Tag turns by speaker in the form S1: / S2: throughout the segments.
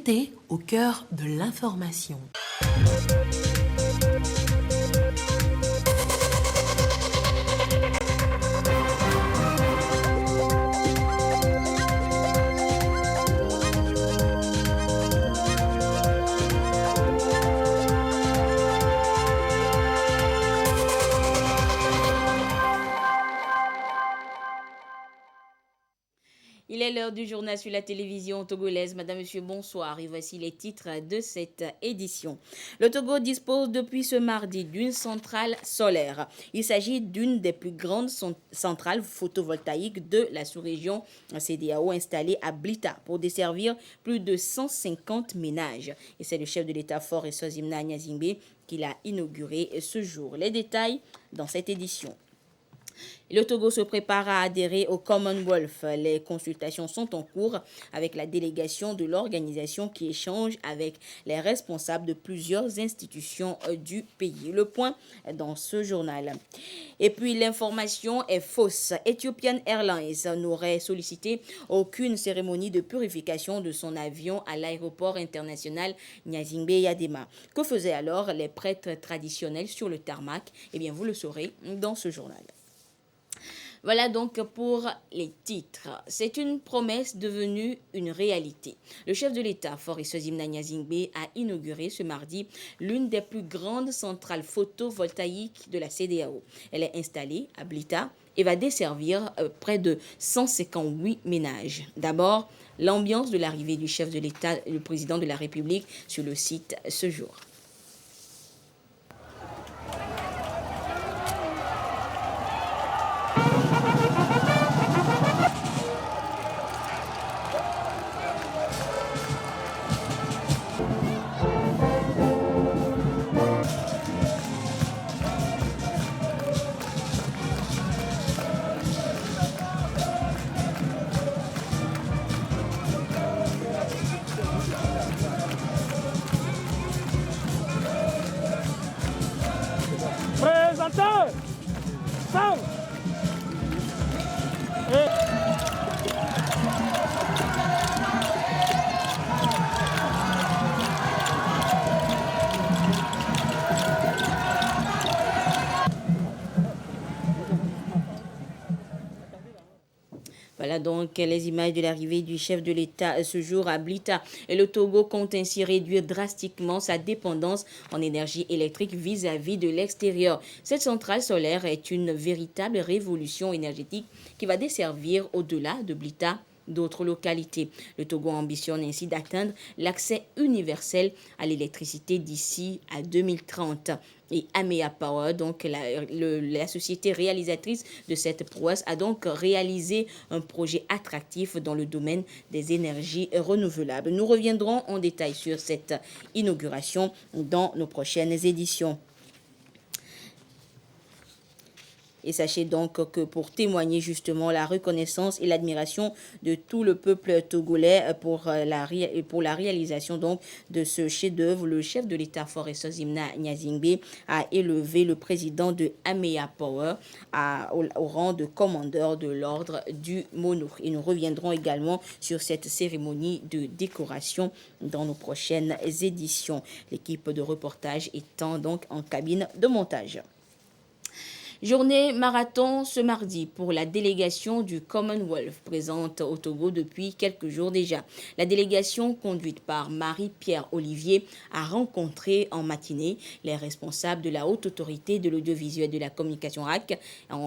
S1: L'été au cœur de l'information.
S2: Il est l'heure du journal sur la télévision togolaise. Madame, Monsieur, bonsoir. Et voici les titres de cette édition. Le Togo dispose depuis ce mardi d'une centrale solaire. Il s'agit d'une des plus grandes centrales photovoltaïques de la sous-région CEDEAO installée à Blita pour desservir plus de 150 ménages. Et c'est le chef de l'État fort et Sozimna Nyazingbe qui l'a inauguré ce jour. Les détails dans cette édition. Le Togo se prépare à adhérer au Commonwealth. Les consultations sont en cours avec la délégation de l'organisation qui échange avec les responsables de plusieurs institutions du pays. Le point dans ce journal. Et puis l'information est fausse. Ethiopian Airlines n'aurait sollicité aucune cérémonie de purification de son avion à l'aéroport international Nyazingbe Yadema. Que faisaient alors les prêtres traditionnels sur le tarmac? Eh bien, vous le saurez dans ce journal. Voilà donc pour les titres. C'est une promesse devenue une réalité. Le chef de l'État, Faure Sozimna Nyazingbe, a inauguré ce mardi l'une des plus grandes centrales photovoltaïques de la CEDEAO. Elle est installée à Blita et va desservir près de 158 ménages. D'abord, l'ambiance de l'arrivée du chef de l'État, le président de la République, sur le site ce jour. Voilà donc les images de l'arrivée du chef de l'État ce jour à Blita. Et le Togo compte ainsi réduire drastiquement sa dépendance en énergie électrique vis-à-vis de l'extérieur. Cette centrale solaire est une véritable révolution énergétique qui va desservir au-delà de Blita d'autres localités. Le Togo ambitionne ainsi d'atteindre l'accès universel à l'électricité d'ici à 2030. Et Amea Power, donc la société réalisatrice de cette prouesse, a donc réalisé un projet attractif dans le domaine des énergies renouvelables. Nous reviendrons en détail sur cette inauguration dans nos prochaines éditions. Et sachez donc que pour témoigner justement la reconnaissance et l'admiration de tout le peuple togolais pour la réalisation donc de ce chef-d'œuvre, le chef de l'État Faure Sozimna Nyazingbe a élevé le président de Amea Power au rang de commandeur de l'ordre du Monur. Et nous reviendrons également sur cette cérémonie de décoration dans nos prochaines éditions. L'équipe de reportage étant donc en cabine de montage. Journée marathon ce mardi pour la délégation du Commonwealth présente au Togo depuis quelques jours déjà. La délégation conduite par Marie-Pierre Olivier a rencontré en matinée les responsables de la haute autorité de l'audiovisuel de la communication RAC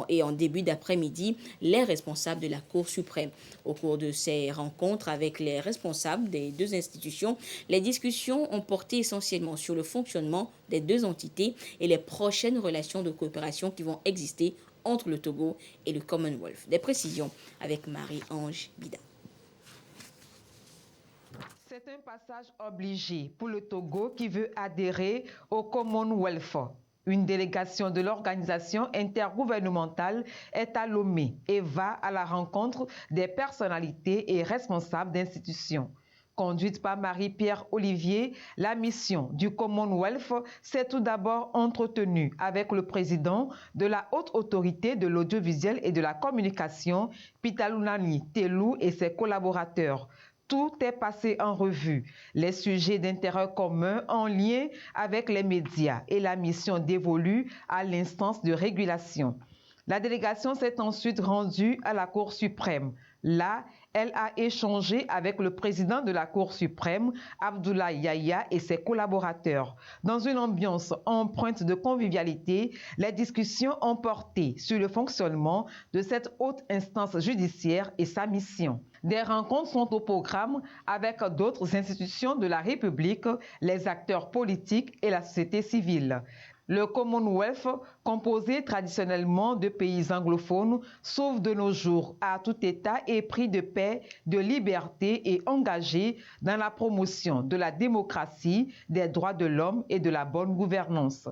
S2: et en début d'après-midi les responsables de la Cour suprême. Au cours de ces rencontres avec les responsables des deux institutions, les discussions ont porté essentiellement sur le fonctionnement des deux entités et les prochaines relations de coopération qui vont exister entre le Togo et le Commonwealth. Des précisions avec Marie-Ange Bida.
S3: C'est un passage obligé pour le Togo qui veut adhérer au Commonwealth. Une délégation de l'organisation intergouvernementale est à Lomé et va à la rencontre des personnalités et responsables d'institutions. Conduite par Marie-Pierre Olivier, la mission du Commonwealth s'est tout d'abord entretenue avec le président de la Haute Autorité de l'Audiovisuel et de la Communication, Pitalunani Telou, et ses collaborateurs. Tout est passé en revue. Les sujets d'intérêt commun en lien avec les médias et la mission dévolue à l'instance de régulation. La délégation s'est ensuite rendue à la Cour suprême. Là, elle a échangé avec le président de la Cour suprême, Abdoulaye Yahya, et ses collaborateurs. Dans une ambiance empreinte de convivialité, les discussions ont porté sur le fonctionnement de cette haute instance judiciaire et sa mission. Des rencontres sont au programme avec d'autres institutions de la République, les acteurs politiques et la société civile. Le Commonwealth, composé traditionnellement de pays anglophones, s'ouvre de nos jours à tout État épris de paix, de liberté et engagé dans la promotion de la démocratie, des droits de l'homme et de la bonne gouvernance.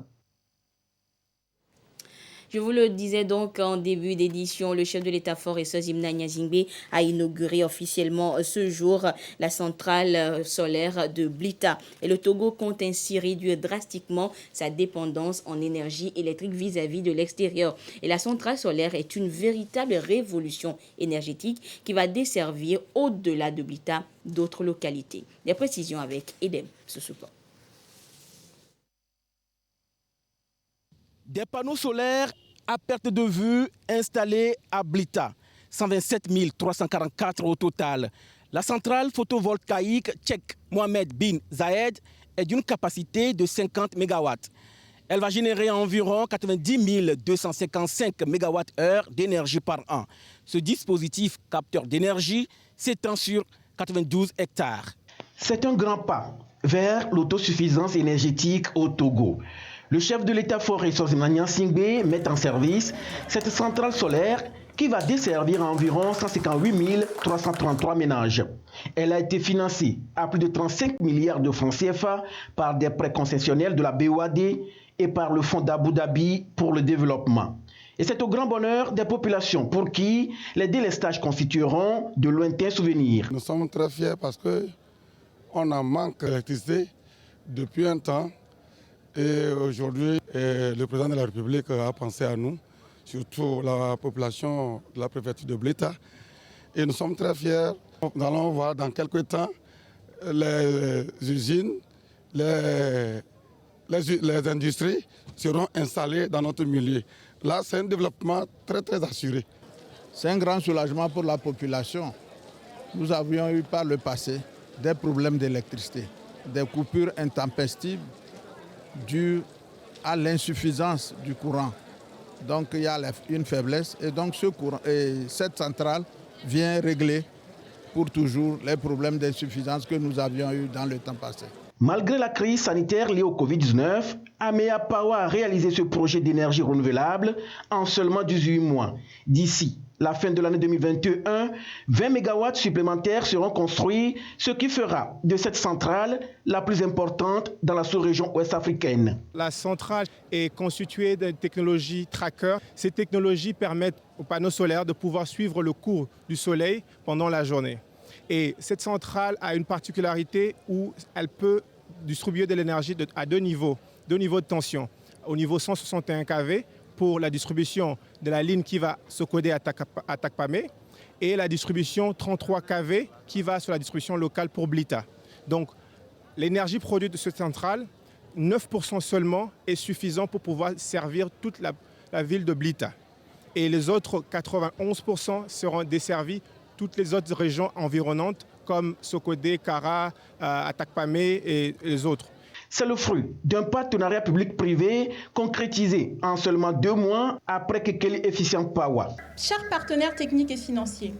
S2: Je vous le disais donc en début d'édition, le chef de l'État-fort et Zimna Nyazingbe a inauguré officiellement ce jour la centrale solaire de Blita. Et le Togo compte ainsi réduire drastiquement sa dépendance en énergie électrique vis-à-vis de l'extérieur. Et la centrale solaire est une véritable révolution énergétique qui va desservir au-delà de Blita d'autres localités. Des précisions avec Edem Sousoupo.
S4: Des panneaux solaires à perte de vue installés à Blita, 127 344 au total. La centrale photovoltaïque tchèque Mohamed bin Zayed est d'une capacité de 50 MW. Elle va générer environ 90 255 MWh d'énergie par an. Ce dispositif capteur d'énergie s'étend sur 92 hectares.
S5: C'est un grand pas vers l'autosuffisance énergétique au Togo. Le chef de l'État-fort et Zimna Nyazingbe met en service cette centrale solaire qui va desservir environ 158 333 ménages. Elle a été financée à plus de 35 milliards de francs CFA par des prêts concessionnels de la BOAD et par le Fonds d'Abu Dhabi pour le développement. Et c'est au grand bonheur des populations pour qui les délestages constitueront de lointains souvenirs.
S6: Nous sommes très fiers parce qu'on en manque d'électricité depuis un temps. Et aujourd'hui, le président de la République a pensé à nous, surtout la population de la préfecture de Blita. Et nous sommes très fiers. Nous allons voir dans quelques temps les usines, les industries seront installées dans notre milieu. Là, c'est un développement très, très assuré.
S7: C'est un grand soulagement pour la population. Nous avions eu par le passé des problèmes d'électricité, des coupures intempestives dues à l'insuffisance du courant. Donc il y a une faiblesse et donc cette centrale vient régler pour toujours les problèmes d'insuffisance que nous avions eus dans le temps passé.
S5: Malgré la crise sanitaire liée au Covid-19, Amea Power a réalisé ce projet d'énergie renouvelable en seulement 18 mois. D'ici la fin de l'année 2021, 20 MW supplémentaires seront construits, ce qui fera de cette centrale la plus importante dans la sous-région ouest-africaine.
S8: La centrale est constituée de technologies tracker. Ces technologies permettent aux panneaux solaires de pouvoir suivre le cours du soleil pendant la journée. Et cette centrale a une particularité où elle peut distribuer de l'énergie à deux niveaux de tension. Au niveau 161 kV pour la distribution de la ligne qui va se coder à Takpamé et la distribution 33 kV qui va sur la distribution locale pour Blita. Donc l'énergie produite de cette centrale, 9% seulement est suffisant pour pouvoir servir toute la ville de Blita. Et les autres 91% seront desservis toutes les autres régions environnantes comme Sokodé, Kara, Atakpamé et les autres.
S5: C'est le fruit d'un partenariat public-privé concrétisé en seulement 2 mois après Kekeli Efficient Power.
S9: Chers partenaires techniques et financiers,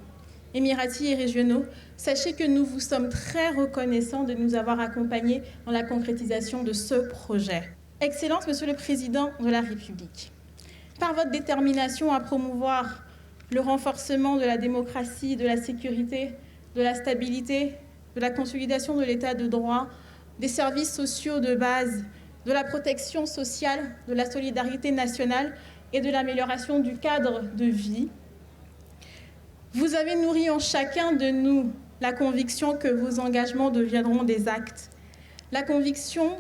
S9: émiratis et régionaux, sachez que nous vous sommes très reconnaissants de nous avoir accompagnés dans la concrétisation de ce projet. Excellence, Monsieur le Président de la République, par votre détermination à promouvoir le renforcement de la démocratie, de la sécurité, de la stabilité, de la consolidation de l'état de droit, des services sociaux de base, de la protection sociale, de la solidarité nationale et de l'amélioration du cadre de vie. Vous avez nourri en chacun de nous la conviction que vos engagements deviendront des actes, la conviction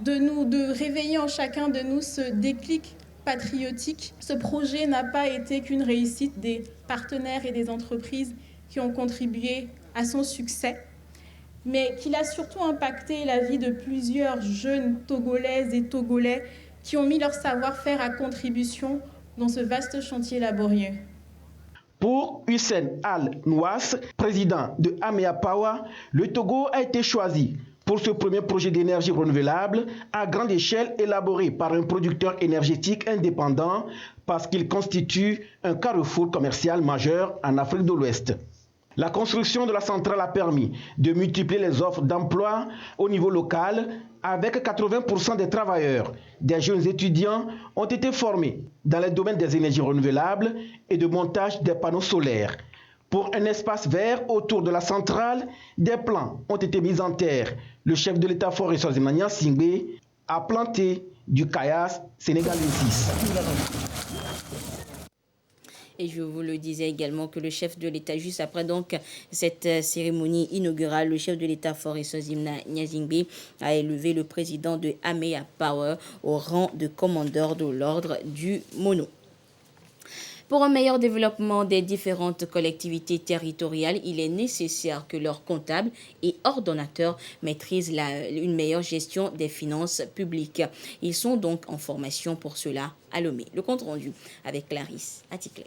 S9: de réveiller en chacun de nous ce déclic patriotique. Ce projet n'a pas été qu'une réussite des partenaires et des entreprises qui ont contribué à son succès, mais qu'il a surtout impacté la vie de plusieurs jeunes Togolaises et Togolais qui ont mis leur savoir-faire à contribution dans ce vaste chantier laborieux.
S5: Pour Hussein Al-Nouas, président de Amea Power, le Togo a été choisi pour ce premier projet d'énergie renouvelable à grande échelle élaboré par un producteur énergétique indépendant parce qu'il constitue un carrefour commercial majeur en Afrique de l'Ouest. La construction de la centrale a permis de multiplier les offres d'emploi au niveau local avec 80% des travailleurs. Des jeunes étudiants ont été formés dans les domaines des énergies renouvelables et de montage des panneaux solaires. Pour un espace vert autour de la centrale, des plans ont été mis en terre. Le chef de l'État Faure Swaziman Singbe a planté du caillasse sénégalensis.
S2: Et je vous le disais également que le chef de l'État, juste après donc cette cérémonie inaugurale, le chef de l'État Faure Swaziman Singbe a élevé le président de Amea Power au rang de commandeur de l'ordre du Mono. Pour un meilleur développement des différentes collectivités territoriales, il est nécessaire que leurs comptables et ordonnateurs maîtrisent une meilleure gestion des finances publiques. Ils sont donc en formation pour cela à Lomé. Le compte rendu avec Clarisse Aticlé.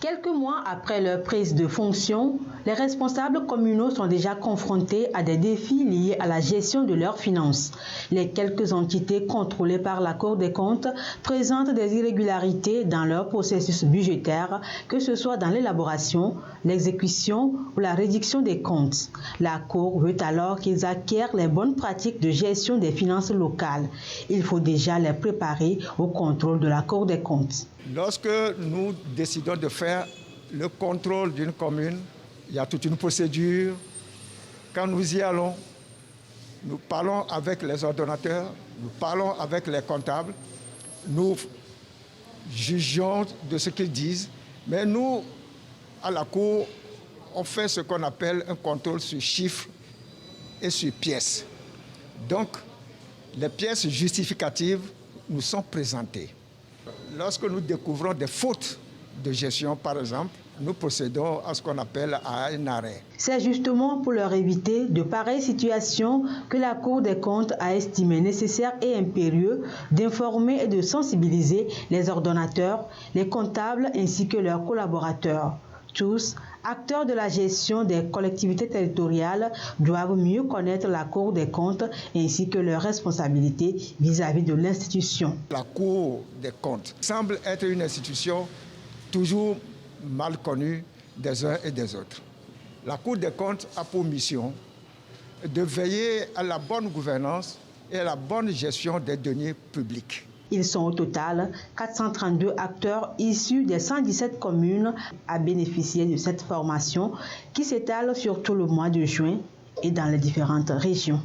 S10: Quelques mois après leur prise de fonction, les responsables communaux sont déjà confrontés à des défis liés à la gestion de leurs finances. Les quelques entités contrôlées par la Cour des comptes présentent des irrégularités dans leur processus budgétaire, que ce soit dans l'élaboration, l'exécution ou la réduction des comptes. La Cour veut alors qu'ils acquièrent les bonnes pratiques de gestion des finances locales. Il faut déjà les préparer au contrôle de la Cour des comptes.
S11: Lorsque nous décidons de faire le contrôle d'une commune, il y a toute une procédure. Quand nous y allons, nous parlons avec les ordonnateurs, nous parlons avec les comptables, nous jugeons de ce qu'ils disent, mais nous, à la Cour, on fait ce qu'on appelle un contrôle sur chiffres et sur pièces. Donc, les pièces justificatives nous sont présentées. Lorsque nous découvrons des fautes de gestion, par exemple, nous procédons à ce qu'on appelle un arrêt.
S10: C'est justement pour leur éviter de pareilles situations que la Cour des comptes a estimé nécessaire et impérieux d'informer et de sensibiliser les ordonnateurs, les comptables ainsi que leurs collaborateurs. Tous, acteurs de la gestion des collectivités territoriales, doivent mieux connaître la Cour des comptes ainsi que leurs responsabilités vis-à-vis de l'institution.
S11: La Cour des comptes semble être une institution toujours mal connue des uns et des autres. La Cour des comptes a pour mission de veiller à la bonne gouvernance et à la bonne gestion des deniers publics.
S10: Ils sont au total 432 acteurs issus des 117 communes à bénéficier de cette formation qui s'étale sur tout le mois de juin et dans les différentes régions.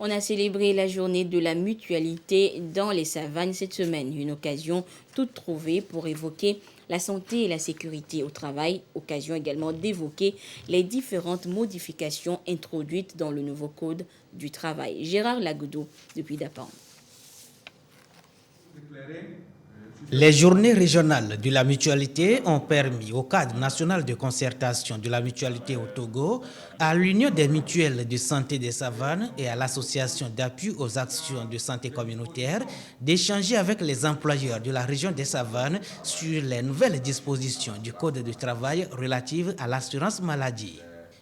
S2: On a célébré la journée de la mutualité dans les savanes cette semaine, une occasion toute trouvée pour évoquer la santé et la sécurité au travail, occasion également d'évoquer les différentes modifications introduites dans le nouveau code du travail. Gérard Lagoudou, depuis Dapan.
S12: Les journées régionales de la mutualité ont permis au cadre national de concertation de la mutualité au Togo, à l'Union des mutuelles de santé des savanes et à l'Association d'appui aux actions de santé communautaire d'échanger avec les employeurs de la région des savanes sur les nouvelles dispositions du Code du travail relatives à l'assurance maladie.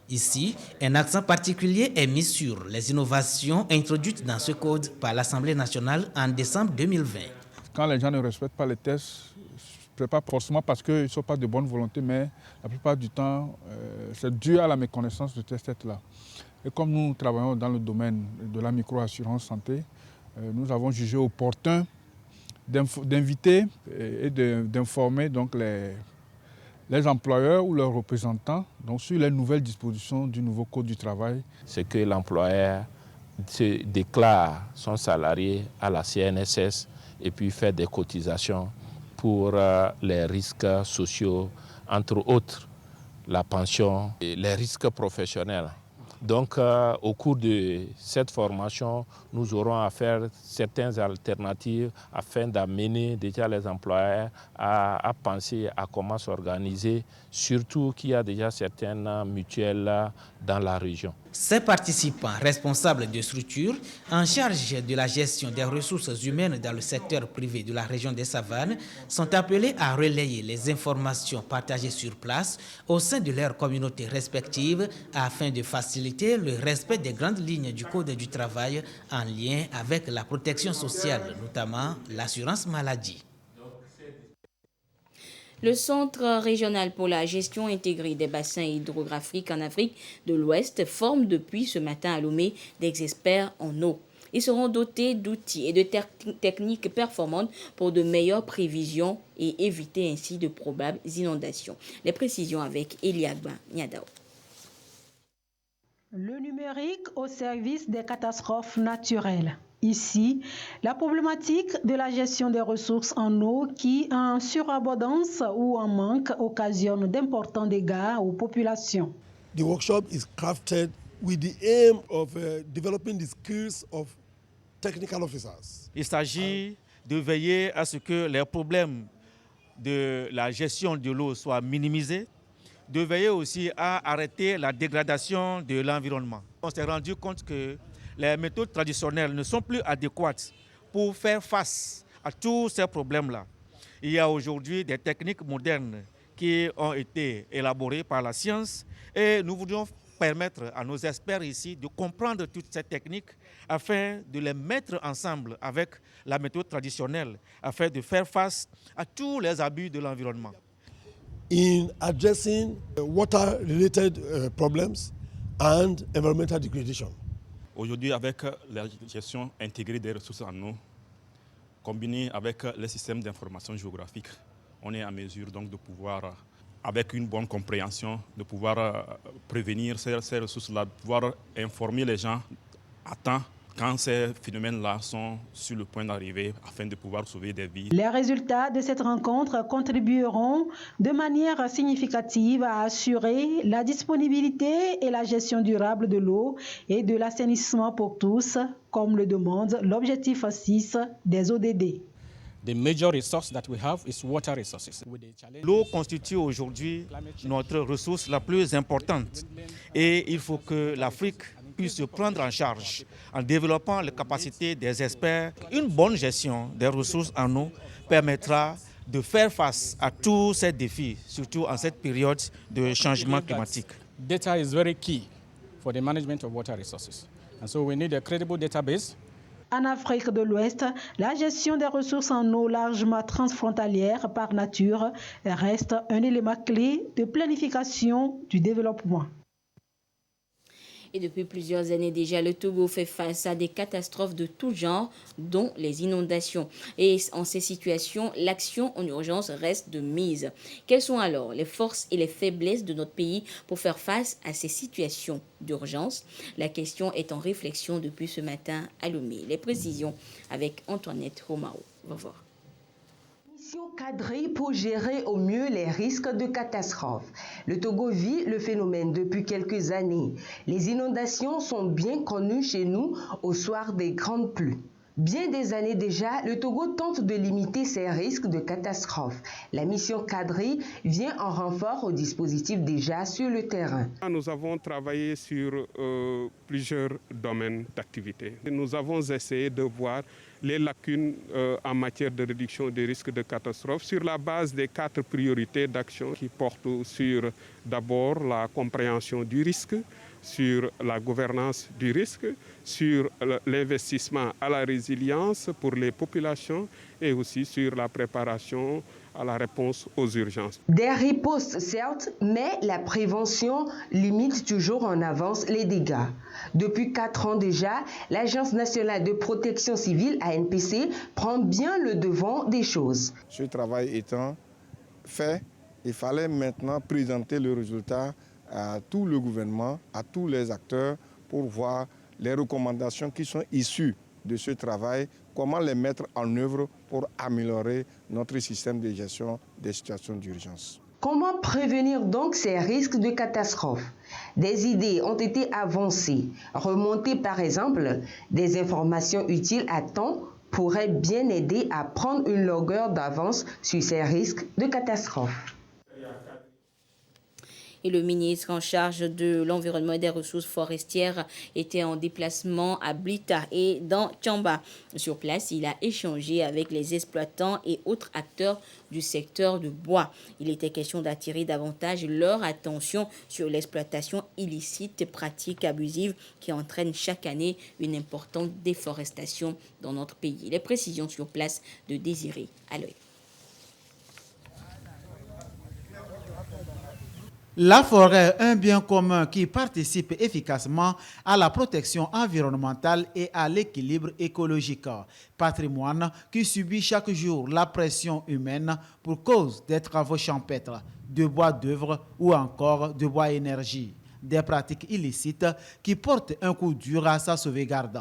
S12: Ici, un accent particulier est mis sur les innovations introduites dans ce code par l'Assemblée nationale en décembre 2020.
S13: Quand les gens ne respectent pas les tests, ce n'est pas forcément parce qu'ils ne sont pas de bonne volonté, mais la plupart du temps, c'est dû à la méconnaissance de ces tests-là. Et comme nous travaillons dans le domaine de la micro-assurance santé, nous avons jugé opportun d'inviter et d'informer donc les employeurs ou leurs représentants donc sur les nouvelles dispositions du nouveau Code du travail.
S14: C'est que l'employeur se déclare son salarié à la CNSS et puis fait des cotisations pour les risques sociaux, entre autres la pension et les risques professionnels. Donc, au cours de cette formation, nous aurons à faire certaines alternatives afin d'amener déjà les employeurs à penser à comment s'organiser, surtout qu'il y a déjà certaines mutuelles dans la région.
S12: Ces participants responsables de structures en charge de la gestion des ressources humaines dans le secteur privé de la région des Savanes sont appelés à relayer les informations partagées sur place au sein de leurs communautés respectives afin de faciliter le respect des grandes lignes du Code du travail en lien avec la protection sociale, notamment l'assurance maladie.
S2: Le Centre régional pour la gestion intégrée des bassins hydrographiques en Afrique de l'Ouest forme depuis ce matin à Lomé des experts en eau. Ils seront dotés d'outils et de techniques performantes pour de meilleures prévisions et éviter ainsi de probables inondations. Les précisions avec Eliagba Niadao.
S10: Le numérique au service des catastrophes naturelles. Ici, la problématique de la gestion des ressources en eau qui, en surabondance ou en manque, occasionne d'importants dégâts aux populations.
S15: The workshop is crafted with the aim of developing the skills of technical officers.
S16: Il s'agit de veiller à ce que les problèmes de la gestion de l'eau soient minimisés, de veiller aussi à arrêter la dégradation de l'environnement. On s'est rendu compte que les méthodes traditionnelles ne sont plus adéquates pour faire face à tous ces problèmes-là. Il y a aujourd'hui des techniques modernes qui ont été élaborées par la science et nous voudrions permettre à nos experts ici de comprendre toutes ces techniques afin de les mettre ensemble avec la méthode traditionnelle, afin de faire face à tous les abus de l'environnement.
S15: In addressing water-related problems and environmental degradation.
S17: Aujourd'hui, avec la gestion intégrée des ressources en eau, combinée avec les systèmes d'information géographique, on est en mesure donc de pouvoir, avec une bonne compréhension, de pouvoir prévenir ces ressources-là, de pouvoir informer les gens à temps quand ces phénomènes-là sont sur le point d'arriver afin de pouvoir sauver des vies.
S10: Les résultats de cette rencontre contribueront de manière significative à assurer la disponibilité et la gestion durable de l'eau et de l'assainissement pour tous, comme le demande l'objectif 6 des ODD.
S18: The major resource that we have is water resources.
S16: L'eau constitue aujourd'hui notre ressource la plus importante et il faut que l'Afrique puisse se prendre en charge en développant les capacités des experts. Une bonne gestion des ressources en eau permettra de faire face à tous ces défis, surtout en cette période de changement climatique.
S18: Data is very key for the management of water resources. And so we need a credible database.
S10: En Afrique de l'Ouest, la gestion des ressources en eau largement transfrontalière par nature reste un élément clé de planification du développement.
S2: Et depuis plusieurs années déjà, le Togo fait face à des catastrophes de tout genre, dont les inondations. Et en ces situations, l'action en urgence reste de mise. Quelles sont alors les forces et les faiblesses de notre pays pour faire face à ces situations d'urgence? La question est en réflexion depuis ce matin à Lomé. Les précisions avec Antoinette Romao. On va voir.
S19: Cadré pour gérer au mieux les risques de catastrophes. Le Togo vit le phénomène depuis quelques années. Les inondations sont bien connues chez nous au soir des grandes pluies. Bien des années déjà, le Togo tente de limiter ces risques de catastrophes. La mission Cadré vient en renfort au dispositif déjà sur le terrain.
S20: Nous avons travaillé sur plusieurs domaines d'activité. Nous avons essayé de voir les lacunes en matière de réduction des risques de catastrophe sur la base des 4 priorités d'action qui portent sur d'abord la compréhension du risque, sur la gouvernance du risque, sur l'investissement à la résilience pour les populations et aussi sur la préparation à la réponse aux urgences.
S19: Des ripostes certes, mais la prévention limite toujours en avance les dégâts. Depuis 4 ans déjà, l'Agence nationale de protection civile, ANPC, prend bien le devant des choses.
S21: Ce travail étant fait, il fallait maintenant présenter le résultat à tout le gouvernement, à tous les acteurs pour voir les recommandations qui sont issues de ce travail, comment les mettre en œuvre pour améliorer notre système de gestion des situations d'urgence.
S19: Comment prévenir donc ces risques de catastrophe? Des idées ont été avancées. Remonter par exemple des informations utiles à temps pourrait bien aider à prendre une longueur d'avance sur ces risques de catastrophe.
S2: Et le ministre en charge de l'environnement et des ressources forestières était en déplacement à Blita et dans Tchamba. Sur place, il a échangé avec les exploitants et autres acteurs du secteur du bois. Il était question d'attirer davantage leur attention sur l'exploitation illicite et pratiques abusives qui entraînent chaque année une importante déforestation dans notre pays. Les précisions sur place de Désiré Aloy.
S1: La forêt est un bien commun qui participe efficacement à la protection environnementale et à l'équilibre écologique. Patrimoine qui subit chaque jour la pression humaine pour cause des travaux champêtres, de bois d'œuvre ou encore de bois énergie. Des pratiques illicites qui portent un coup dur à sa sauvegarde.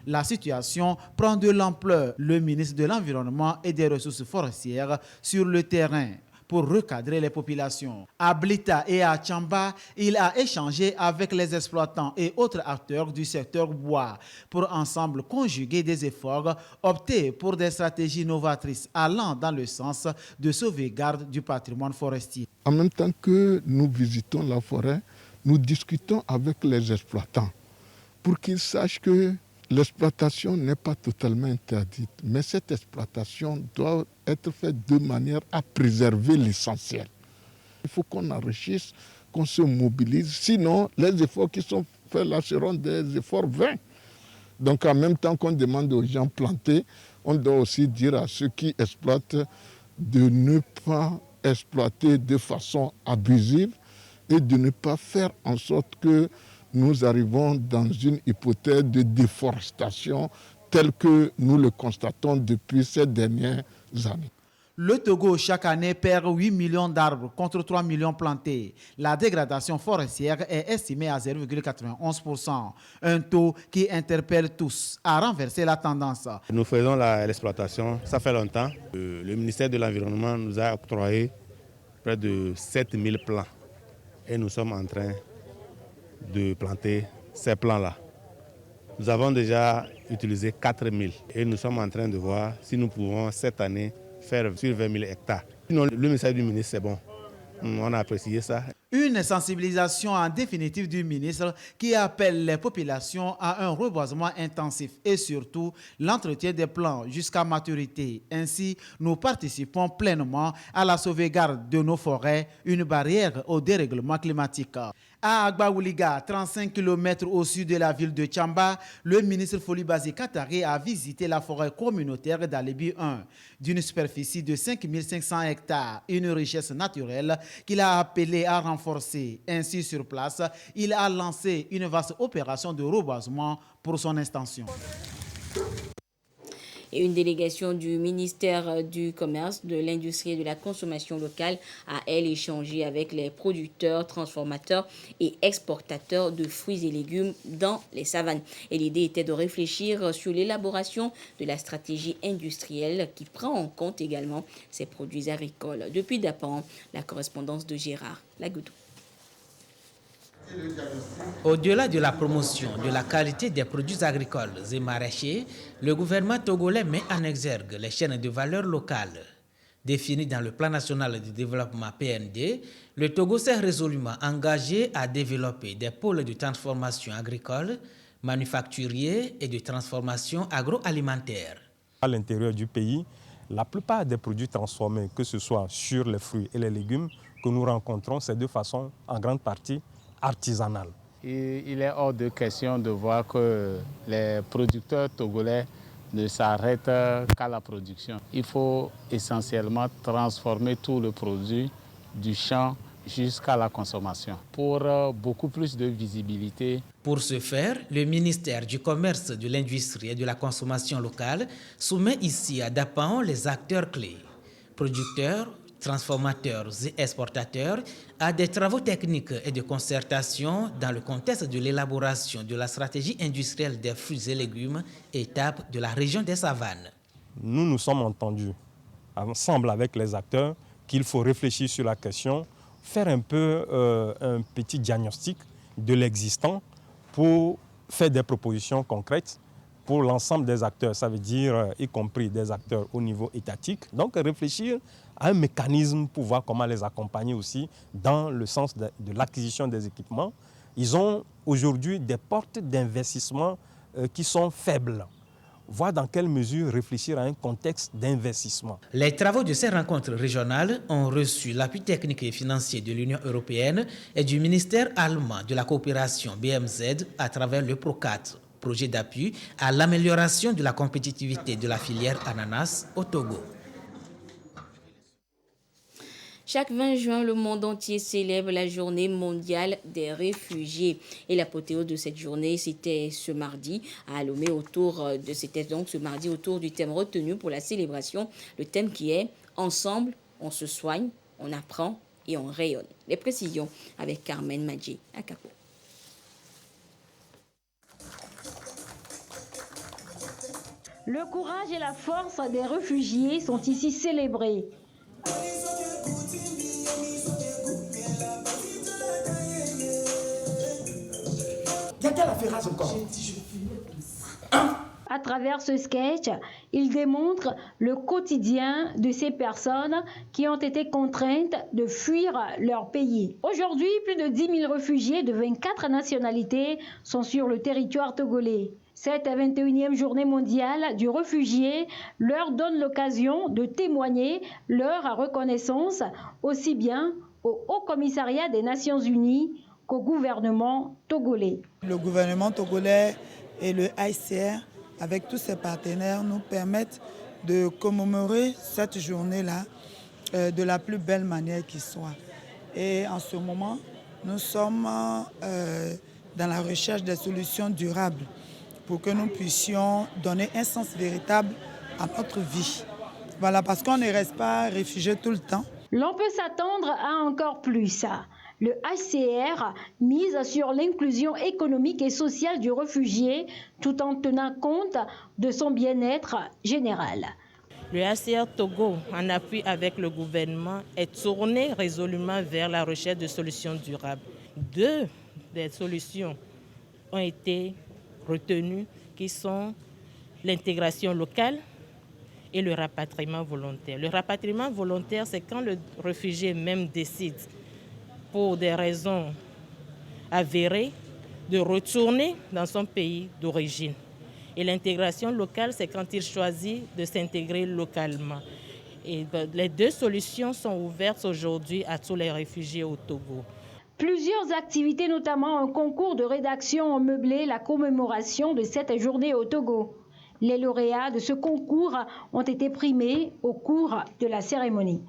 S1: La situation prend de l'ampleur. Le ministre de l'Environnement et des Ressources forestières sur le terrain pour recadrer les populations. À Blita et à Tchamba, il a échangé avec les exploitants et autres acteurs du secteur bois pour ensemble conjuguer des efforts, opter pour des stratégies novatrices allant dans le sens de sauvegarde du patrimoine forestier.
S7: En même temps que nous visitons la forêt, nous discutons avec les exploitants pour qu'ils sachent que l'exploitation n'est pas totalement interdite, mais cette exploitation doit être faite de manière à préserver l'essentiel. Il faut qu'on enrichisse, qu'on se mobilise, sinon les efforts qui sont faits là seront des efforts vains. Donc en même temps qu'on demande aux gens planter, on doit aussi dire à ceux qui exploitent de ne pas exploiter de façon abusive et de ne pas faire en sorte que nous arrivons dans une hypothèse de déforestation telle que nous le constatons depuis ces dernières années.
S1: Le Togo, chaque année, perd 8 millions d'arbres contre 3 millions plantés. La dégradation forestière est estimée à 0,91%, un taux qui interpelle tous à renverser la tendance.
S22: Nous faisons l'exploitation, ça fait longtemps. Le ministère de l'Environnement nous a octroyé près de 7000 plants et nous sommes en train de planter ces plants-là. Nous avons déjà utilisé 4000 et nous sommes en train de voir si nous pouvons cette année faire sur 20 000 hectares. Sinon, le message du ministre, c'est bon. On a apprécié ça.
S1: Une sensibilisation en définitive du ministre qui appelle les populations à un reboisement intensif et surtout l'entretien des plants jusqu'à maturité. Ainsi, nous participons pleinement à la sauvegarde de nos forêts, une barrière au dérèglement climatique. À Agbaouliga, 35 km au sud de la ville de Tchamba, le ministre Folibazi Katari a visité la forêt communautaire d'Alibi 1, d'une superficie de 5 500 hectares, une richesse naturelle qu'il a appelée à renforcer. Ainsi, sur place, il a lancé une vaste opération de reboisement pour son extension.
S2: Et une délégation du ministère du Commerce, de l'Industrie et de la Consommation locale a, elle, échangé avec les producteurs, transformateurs et exportateurs de fruits et légumes dans les savanes. Et l'idée était de réfléchir sur l'élaboration de la stratégie industrielle qui prend en compte également ces produits agricoles. Depuis Dapan, la correspondance de Gérard Lagoudou.
S12: Au-delà de la promotion de la qualité des produits agricoles et maraîchers, le gouvernement togolais met en exergue les chaînes de valeur locales. Définies dans le plan national de développement PND, le Togo s'est résolument engagé à développer des pôles de transformation agricole, manufacturiers et de transformation agroalimentaire.
S23: À l'intérieur du pays, la plupart des produits transformés, que ce soit sur les fruits et les légumes que nous rencontrons, c'est de façon en grande partie artisanale.
S24: Il est hors de question de voir que les producteurs togolais ne s'arrêtent qu'à la production. Il faut essentiellement transformer tout le produit du champ jusqu'à la consommation pour beaucoup plus de visibilité.
S12: Pour ce faire, le ministère du Commerce, de l'Industrie et de la Consommation locale soumet ici à Dapan les acteurs clés, producteurs, transformateurs et exportateurs, à des travaux techniques et de concertation dans le contexte de l'élaboration de la stratégie industrielle des fruits et légumes, étape de la région des savanes.
S23: Nous nous sommes entendus ensemble avec les acteurs qu'il faut réfléchir sur la question, faire un peu un petit diagnostic de l'existant pour faire des propositions concrètes pour l'ensemble des acteurs, ça veut dire y compris des acteurs au niveau étatique. Donc réfléchir à un mécanisme pour voir comment les accompagner aussi dans le sens de l'acquisition des équipements. Ils ont aujourd'hui des portes d'investissement qui sont faibles. Voir dans quelle mesure réfléchir à un contexte d'investissement.
S12: Les travaux de ces rencontres régionales ont reçu l'appui technique et financier de l'Union européenne et du ministère allemand de la coopération BMZ à travers le PROCAT, projet d'appui à l'amélioration de la compétitivité de la filière ananas au Togo.
S2: Chaque 20 juin, le monde entier célèbre la journée mondiale des réfugiés. Et l'apothéose de cette journée, c'était ce mardi à Lomé autour du thème retenu pour la célébration. Le thème qui est « Ensemble, on se soigne, on apprend et on rayonne ». Les précisions avec Carmen Madji à Capo.
S3: Le courage et la force des réfugiés sont ici célébrés. À travers ce sketch, il démontre le quotidien de ces personnes qui ont été contraintes de fuir leur pays. Aujourd'hui, plus de 10 000 réfugiés de 24 nationalités sont sur le territoire togolais. Cette 21e journée mondiale du réfugié leur donne l'occasion de témoigner leur reconnaissance aussi bien au Haut Commissariat des Nations Unies qu'au gouvernement togolais.
S4: Le gouvernement togolais et le HCR, avec tous ses partenaires, nous permettent de commémorer cette journée-là de la plus belle manière qui soit. Et en ce moment, nous sommes dans la recherche des solutions durables pour que nous puissions donner un sens véritable à notre vie. Voilà, parce qu'on ne reste pas réfugié tout le temps.
S3: L'on peut s'attendre à encore plus. Le HCR mise sur l'inclusion économique et sociale du réfugié tout en tenant compte de son bien-être général.
S6: Le HCR Togo, en appui avec le gouvernement, est tourné résolument vers la recherche de solutions durables. Deux des solutions ont été retenues, qui sont l'intégration locale et le rapatriement volontaire. Le rapatriement volontaire, c'est quand le réfugié même décide, pour des raisons avérées, de retourner dans son pays d'origine. Et l'intégration locale, c'est quand il choisit de s'intégrer localement. Et les deux solutions sont ouvertes aujourd'hui à tous les réfugiés au Togo.
S3: Plusieurs activités, notamment un concours de rédaction, ont meublé la commémoration de cette journée au Togo. Les lauréats de ce concours ont été primés au cours de la cérémonie.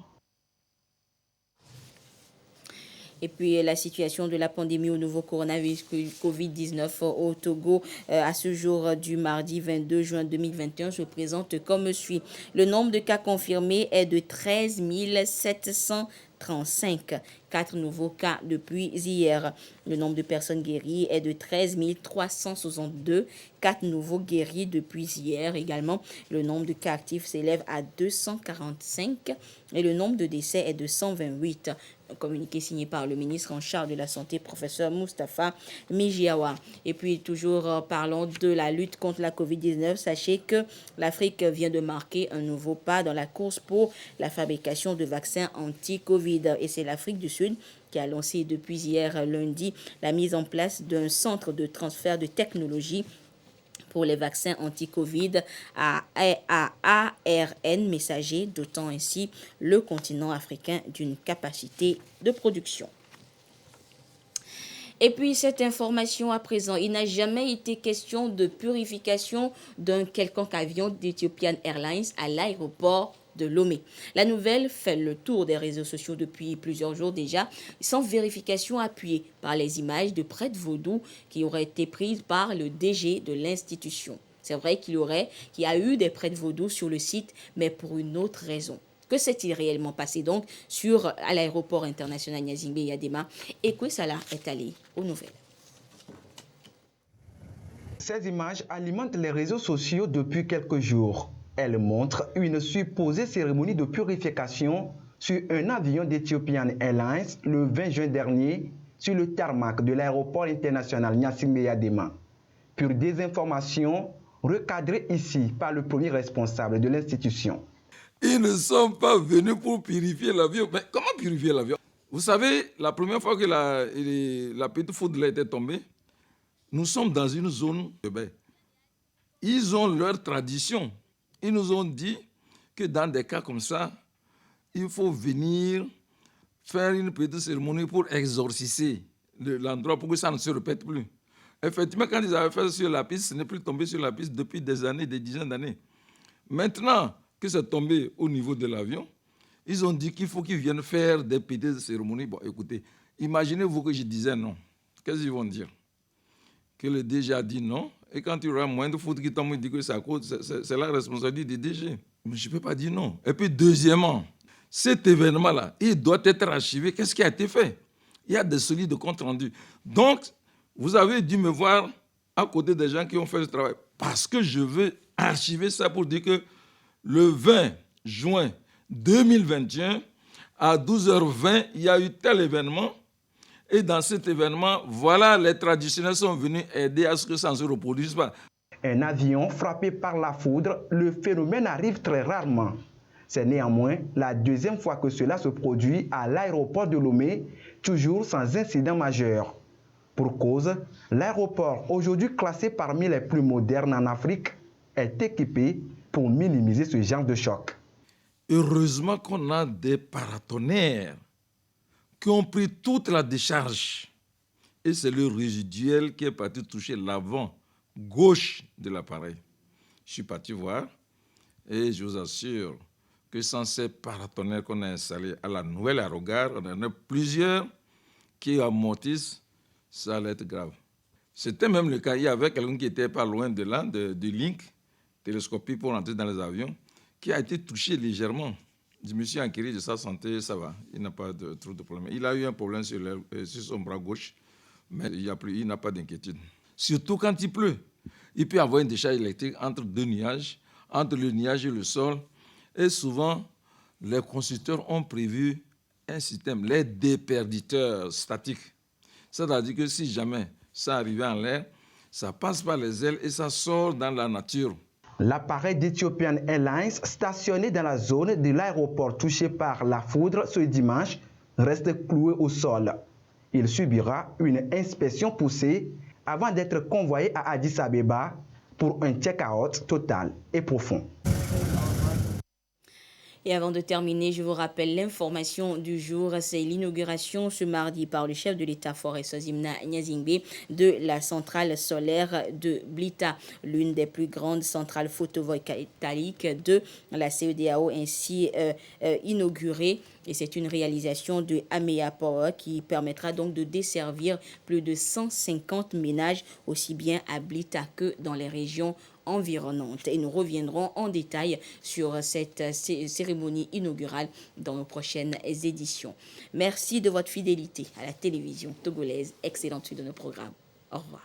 S2: Et puis la situation de la pandémie au nouveau coronavirus Covid-19 au Togo à ce jour du mardi 22 juin 2021 se présente comme suit. Le nombre de cas confirmés est de 13 735. 4 nouveaux cas depuis hier. Le nombre de personnes guéries est de 13 362. 4 nouveaux guéris depuis hier également. Le nombre de cas actifs s'élève à 245 et le nombre de décès est de 128. Un communiqué signé par le ministre en charge de la Santé, professeur Moustapha Mijiawa. Et puis, toujours parlons de la lutte contre la COVID-19. Sachez que l'Afrique vient de marquer un nouveau pas dans la course pour la fabrication de vaccins anti-Covid. Et c'est l'Afrique du Sud qui a lancé depuis hier lundi la mise en place d'un centre de transfert de technologie pour les vaccins anti-Covid à ARN messager, dotant ainsi le continent africain d'une capacité de production. Et puis cette information à présent, il n'a jamais été question de purification d'un quelconque avion d'Ethiopian Airlines à l'aéroport de Lomé. La nouvelle fait le tour des réseaux sociaux depuis plusieurs jours déjà, sans vérification appuyée par les images de prêtres vaudous qui auraient été prises par le DG de l'institution. C'est vrai qu'il y a eu des prêtres vaudous sur le site, mais pour une autre raison. Que s'est-il réellement passé donc à l'aéroport international Gnassingbé Yadema et que cela est allé aux nouvelles?
S8: Ces images alimentent les réseaux sociaux depuis quelques jours. Elles montrent une supposée cérémonie de purification sur un avion d'Ethiopian Airlines le 20 juin dernier sur le tarmac de l'aéroport international Gnassingbé Yadema. Pure désinformation recadrée ici par le premier responsable de l'institution.
S5: Ils ne sont pas venus pour purifier l'avion. Mais comment purifier l'avion? Vous savez, la première fois que la petite foudre était tombée, nous sommes dans une zone de baie. Ils ont leur tradition. Ils nous ont dit que dans des cas comme ça, il faut venir faire une petite cérémonie pour exorciser l'endroit pour que ça ne se répète plus. Effectivement, quand ils avaient fait sur la piste, ce n'est plus tombé sur la piste depuis des années, des dizaines d'années. Maintenant que c'est tombé au niveau de l'avion, ils ont dit qu'il faut qu'ils viennent faire des petites cérémonies. Bon, écoutez, imaginez-vous que je disais non. Qu'est-ce qu'ils vont dire? Que le DG a dit non, et quand il y aura moins de foot qui tombe, il dit que c'est la responsabilité du DG. Mais je ne peux pas dire non. Et puis, deuxièmement, cet événement-là, il doit être archivé. Qu'est-ce qui a été fait? Il y a des solides comptes rendus. Donc, vous avez dû me voir à côté des gens qui ont fait ce travail. Parce que je veux archiver ça pour dire que le 20 juin 2021, à 12h20, il y a eu tel événement. Et dans cet événement, voilà, les traditionnels sont venus aider à ce que ça ne se reproduise pas.
S8: Un avion frappé par la foudre, le phénomène arrive très rarement. C'est néanmoins la deuxième fois que cela se produit à l'aéroport de Lomé, toujours sans incident majeur. Pour cause, l'aéroport, aujourd'hui classé parmi les plus modernes en Afrique, est équipé pour minimiser ce genre de choc.
S5: Heureusement qu'on a des paratonnerres qui ont pris toute la décharge. Et c'est le résiduel qui est parti toucher l'avant gauche de l'appareil. Je suis parti voir et je vous assure que sans ces paratonnerres qu'on a installés à la nouvelle aérogare, on en a plusieurs qui amortissent, ça allait être grave. C'était même le cas, il y avait quelqu'un qui était pas loin de là, du Link, télescopie pour entrer dans les avions, qui a été touché légèrement. Je me suis inquiété de sa santé, ça va, il n'a pas trop de problème. Il a eu un problème sur son bras gauche, mais il n'a pas d'inquiétude. Surtout quand il pleut. Il peut y avoir une décharge électrique entre deux nuages, entre le nuage et le sol. Et souvent, les constructeurs ont prévu un système, les déperditeurs statiques. C'est-à-dire que si jamais ça arrivait en l'air, ça passe par les ailes et ça sort dans la nature.
S8: L'appareil d'Ethiopian Airlines stationné dans la zone de l'aéroport touché par la foudre ce dimanche reste cloué au sol. Il subira une inspection poussée avant d'être convoyé à Addis Abeba pour un check-out total et profond.
S2: Et avant de terminer, je vous rappelle l'information du jour. C'est l'inauguration ce mardi par le chef de l'État Forest Ozimna Gnassingbé de la centrale solaire de Blita, l'une des plus grandes centrales photovoltaïques de la CEDEAO, ainsi inaugurée. Et c'est une réalisation de Amea Power qui permettra donc de desservir plus de 150 ménages, aussi bien à Blita que dans les régions environnantes. Et nous reviendrons en détail sur cette cérémonie inaugurale dans nos prochaines éditions. Merci de votre fidélité à la télévision togolaise. Excellente suite de nos programmes. Au revoir.